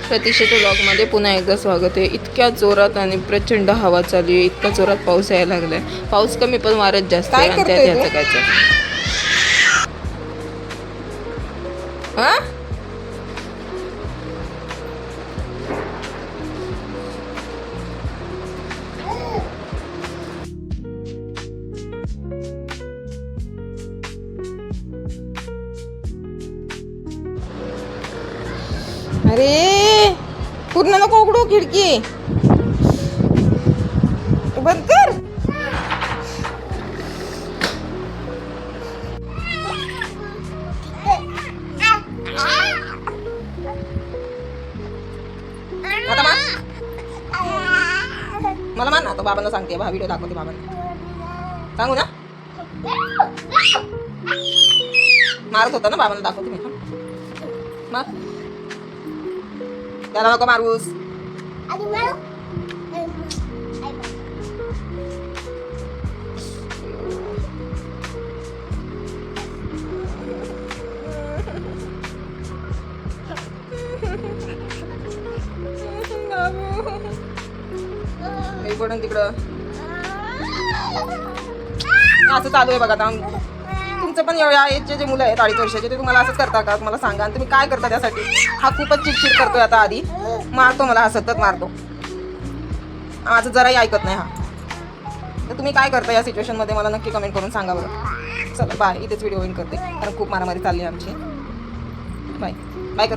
प्रतीक्षेच्या व्लॉगमध्ये पुन्हा एकदा स्वागत आहे. इतक्या जोरात आणि प्रचंड हवा चालू आहे, इतक्या जोरात पाऊस यायला लागलाय. पाऊस कमी पण वारच जास्त आहे आणि त्यात ह्याचं काय हा. अरे पूर्ण नको उघडू, खिडकी बंद कर. आता मला मान ना, तो बाबांना सांगते, व्हिडिओ दाखवते बाबांना. सांगू ना, मारत होता ना बाबांना, दाखवते मी. मार, त्याला नको मारूस. पडून तिकडं असं चालू आहे बघा. आता तुमचं पण या एजचे जे मुलं आहेत 2.5 वर्षाचे, ते तुम्हाला असंच करता का? तुम्हाला सांगा. आणि तुम्ही काय करता त्यासाठी? हा खूपच चिडचिड करतोय. आता आधी मारतो मला, हा सतत मारतो, माझं जराही ऐकत नाही हा. तर तुम्ही काय करता या सिच्युएशनमध्ये मला नक्की कमेंट करून सांगा बरं. चला बाय, इथेच व्हिडिओ एंड करते कारण खूप मारामारी चालली आहे आमची. बाय बाय कर.